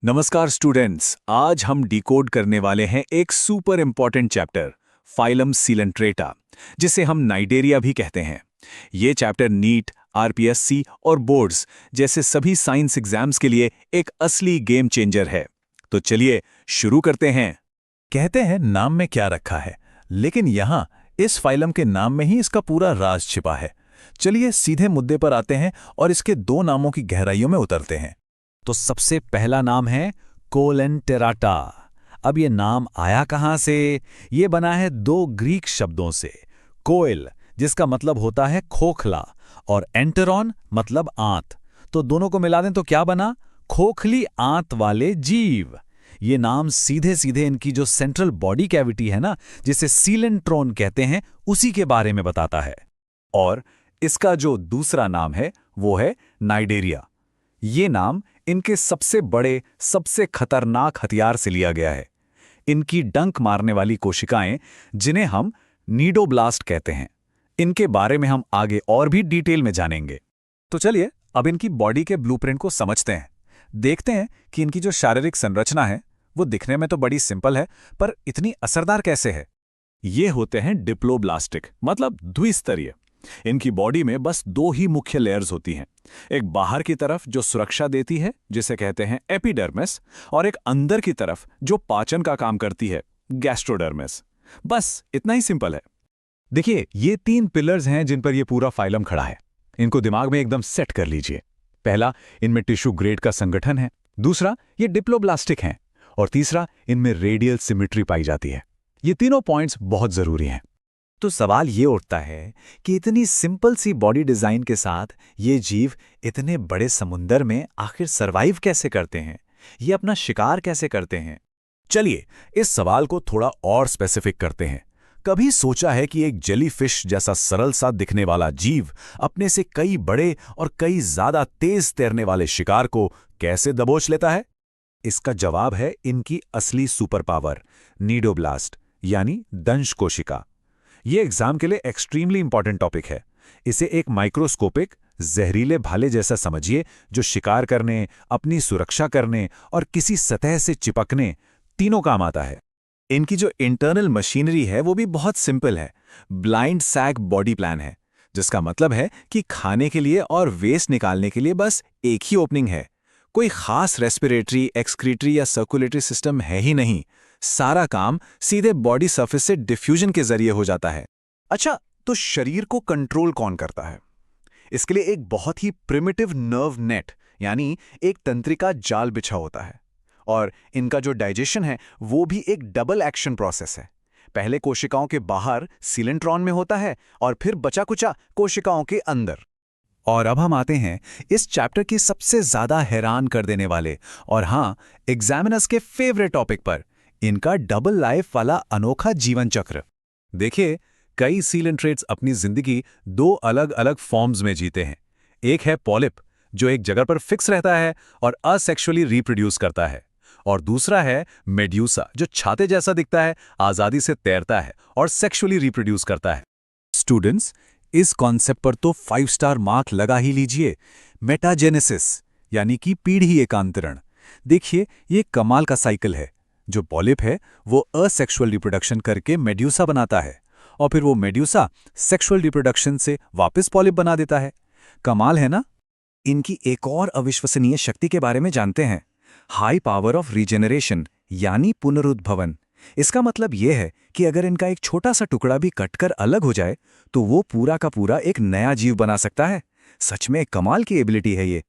नमस्कार स्टूडेंट्स, आज हम डिकोड करने वाले हैं एक super important chapter phylum Coelenterata, जिसे हम नाइडेरिया भी कहते हैं। ये चैप्टर नीट, आरपीएससी और बोर्ड्स जैसे सभी साइंस एग्जाम्स के लिए एक असली गेम चेंजर है। तो चलिए शुरू करते हैं। कहते हैं नाम में क्या रखा है, लेकिन यहाँ इस फाइलम के नाम में ही इसका पूरा राज छिपा है। चलिए सीधे मुद्दे पर आते हैं और इसके दो नामों की गहराइयों में उतरते हैं। तो सबसे पहला नाम है कोलेंटेराटा। अब ये नाम आया कहाँ से? ये बना है दो ग्रीक शब्दों से। कोयल, जिसका मतलब होता है खोखला, और एंटेरॉन मतलब आंत। तो दोनों को मिला दें तो क्या बना? खोखली आंत वाले जीव। ये नाम सीधे सीधे इनकी जो सेंट्रल बॉडी कैविटी है ना, जिसे सीलेंट्रोन कहते हैं, उसी के बारे में बताता है। और इसका जो दूसरा नाम है वो है नाइडेरिया। ये नाम इनके सबसे बड़े, सबसे खतरनाक हथियार से लिया गया है। इनकी डंक मारने वाली कोशिकाएं, जिन्हें हम नीडोब्लास्ट कहते हैं। इनके बारे में हम आगे और भी डिटेल में जानेंगे। तो चलिए अब इनकी बॉडी के ब्लूप्रिंट को समझते हैं। देखते हैं कि इनकी जो शारीरिक संरचना है वो दिखने में तो बड़ी सिंपल है, पर इतनी असरदार कैसे है। ये होते हैं डिप्लोब्लास्टिक, मतलब द्विस्तरीय। इनकी बॉडी में बस दो ही मुख्य लेयर्स होती हैं। एक बाहर की तरफ जो सुरक्षा देती है, जिसे कहते हैं एपिडर्मिस, और एक अंदर की तरफ जो पाचन का काम करती है, गैस्ट्रोडर्मिस। बस इतना ही सिंपल है। देखिए, ये तीन पिलर्स हैं जिन पर यह पूरा फाइलम खड़ा है। इनको दिमाग में एकदम सेट कर लीजिए। पहला, इनमें टिश्यू ग्रेड का संगठन है। दूसरा, ये डिप्लोब्लास्टिक हैं। और तीसरा, इनमें रेडियल सिमेट्री पाई जाती है। ये तीनों पॉइंट्स बहुत जरूरी हैं। तो सवाल ये उठता है कि इतनी सिंपल सी बॉडी डिजाइन के साथ ये जीव इतने बड़े समुंदर में आखिर सरवाइव कैसे करते हैं? ये अपना शिकार कैसे करते हैं? चलिए इस सवाल को थोड़ा और स्पेसिफिक करते हैं। कभी सोचा है कि एक जेलीफिश जैसा सरल सा दिखने वाला जीव अपने से कई बड़े और कई ज्यादा तेज तैरने वाले शिकार को कैसे दबोच लेता है? इसका जवाब है इनकी असली सुपर पावर, नीडोब्लास्ट, यानी दंश कोशिका। ये एग्जाम के लिए एक्सट्रीमली इंपॉर्टेंट टॉपिक है। इसे एक माइक्रोस्कोपिक जहरीले भाले जैसा समझिए, जो शिकार करने, अपनी सुरक्षा करने और किसी सतह से चिपकने, तीनों काम आता है। इनकी जो इंटरनल मशीनरी है वो भी बहुत सिंपल है। ब्लाइंड सैक बॉडी प्लान है, जिसका मतलब है कि खाने के लिए और वेस्ट निकालने के लिए बस एक ही ओपनिंग है। कोई खास रेस्पिरेटरी, एक्सक्रीटरी या सर्कुलेटरी सिस्टम है ही नहीं। सारा काम सीधे बॉडी सरफेस से डिफ्यूजन के जरिए हो जाता है। अच्छा, तो शरीर को कंट्रोल कौन करता है? इसके लिए एक बहुत ही प्रिमिटिव नर्व नेट, यानी एक तंत्रिका जाल बिछा होता है। और इनका जो डाइजेशन है वो भी एक डबल एक्शन प्रोसेस है। पहले कोशिकाओं के बाहर सीलेंट्रॉन में होता है और फिर बचा कुचा कोशिकाओं के अंदर। और अब हम आते हैं इस चैप्टर के सबसे ज्यादा हैरान कर देने वाले और हाँ, एग्जामिनर्स के फेवरेट टॉपिक पर, इनका डबल लाइफ वाला अनोखा जीवन चक्र। देखिए, कई सीलेंट्रेट्स अपनी जिंदगी दो अलग अलग फॉर्म्स में जीते हैं। एक है पॉलिप, जो एक जगह पर फिक्स रहता है और असेक्सुअली रिप्रोड्यूस करता है। और दूसरा है मेड्यूसा, जो छाते जैसा दिखता है, आजादी से तैरता है और सेक्सुअली रिप्रोड्यूस करता है। स्टूडेंट्स, इस कॉन्सेप्ट पर तो 5 स्टार मार्क लगा ही लीजिए। मेटाजेनेसिस, यानी कि पीढ़ी एकांतरण। देखिए, ये कमाल का साइकिल है। जो पॉलिप है वो असेक्सुअल रिप्रोडक्शन करके मेड्यूसा बनाता है, और फिर वो मेड्यूसा सेक्सुअल रिप्रोडक्शन से वापस पॉलिप बना देता है। कमाल है ना? इनकी एक और अविश्वसनीय शक्ति के बारे में जानते हैं, हाई पावर ऑफ रीजेनरेशन, यानी पुनरुद्भवन। इसका मतलब यह है कि अगर इनका एक छोटा सा टुकड़ा भी कटकर अलग हो जाए तो वो पूरा का पूरा एक नया जीव बना सकता है। सच में कमाल की एबिलिटी है ये।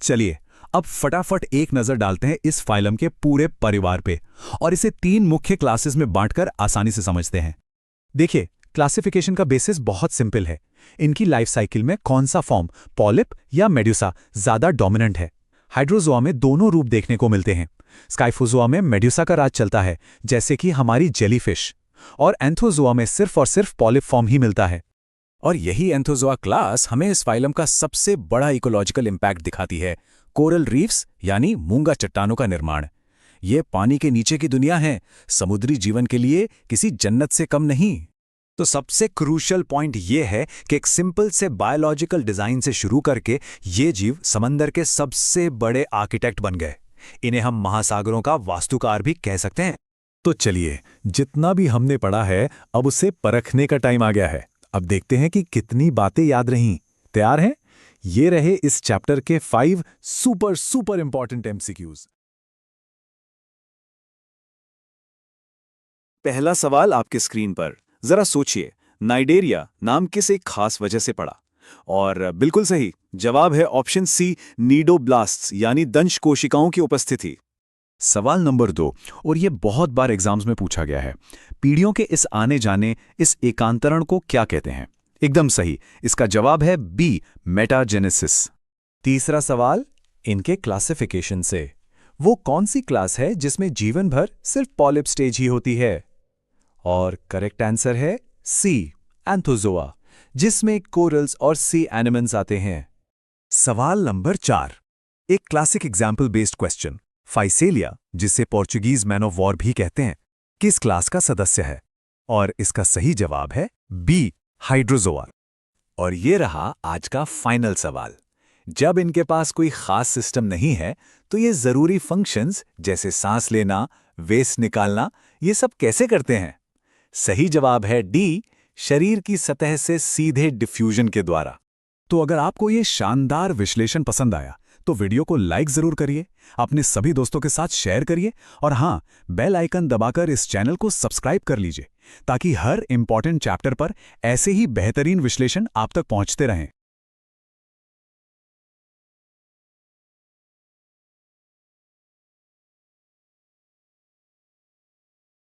चलिए अब फटाफट एक नजर डालते हैं इस फाइलम के पूरे परिवार पे और इसे 3 मुख्य क्लासेस में बांटकर आसानी से समझते हैं। देखिए, क्लासिफिकेशन का बेसिस बहुत सिंपल है। इनकी लाइफ साइकिल में कौन सा फॉर्म, पॉलिप या मेड्यूसा, ज्यादा डोमिनेंट है? हाइड्रोजोआ में दोनों रूप देखने को मिलते हैं। स्काइफोजोआ में मेड्यूसा का राज चलता है, जैसे कि हमारी जेलीफिश, और एंथोजोआ में सिर्फ और सिर्फ पॉलिप फॉर्म ही मिलता है। और यही एंथोजोआ क्लास हमें इस फाइलम का सबसे बड़ा इकोलॉजिकल इंपैक्ट दिखाती है, कोरल रीफ्स, यानी मूंगा चट्टानों का निर्माण। ये पानी के नीचे की दुनिया है, समुद्री जीवन के लिए किसी जन्नत से कम नहीं। तो सबसे क्रूशियल पॉइंट ये है कि एक सिंपल से बायोलॉजिकल डिजाइन से शुरू करके ये जीव समंदर के सबसे बड़े आर्किटेक्ट बन गए। इन्हें हम महासागरों का वास्तुकार भी कह सकते हैं। तो चलिए, जितना भी हमने पढ़ा है अब उसे परखने का टाइम आ गया है। अब देखते हैं कि कितनी बातें याद रहीं। तैयार हैं? ये रहे इस चैप्टर के 5 सुपर सुपर इंपॉर्टेंट एमसीक्यूज। पहला सवाल आपके स्क्रीन पर। जरा सोचिए, नाइडेरिया नाम किस एक खास वजह से पड़ा? और बिल्कुल सही जवाब है ऑप्शन सी, नीडोब्लास्ट्स यानी दंश कोशिकाओं की उपस्थिति। सवाल नंबर 2, और ये बहुत बार एग्जाम्स में पूछा गया है। पीढ़ियों के इस आने जाने, इस एकांतरण को क्या कहते हैं? एकदम सही, इसका जवाब है बी, मेटाजेनेसिस। तीसरा सवाल, इनके क्लासिफिकेशन से। वो कौन सी क्लास है जिसमें जीवन भर सिर्फ पॉलिप स्टेज ही होती है? और करेक्ट आंसर है सी, एंथोजोआ, जिसमें कोरल्स और सी एनिमल्स आते हैं। सवाल नंबर 4, एक classic example based question. Physalia, जिसे पोर्चुगीज मैन ऑफ वॉर भी कहते हैं, किस क्लास का सदस्य है? और इसका सही जवाब है बी, हाइड्रोजोआ। और ये रहा आज का फाइनल सवाल। जब इनके पास कोई खास सिस्टम नहीं है तो ये जरूरी फंक्शंस जैसे सांस लेना, वेस्ट निकालना, ये सब कैसे करते हैं? सही जवाब है डी, शरीर की सतह से सीधे डिफ्यूजन के द्वारा। तो अगर आपको ये शानदार विश्लेषण पसंद आया तो वीडियो को लाइक जरूर करिए, अपने सभी दोस्तों के साथ शेयर करिए और हाँ, बेल आइकन दबाकर इस चैनल को सब्सक्राइब कर लीजिए ताकि हर इंपॉर्टेंट चैप्टर पर ऐसे ही बेहतरीन विश्लेषण आप तक पहुंचते रहें।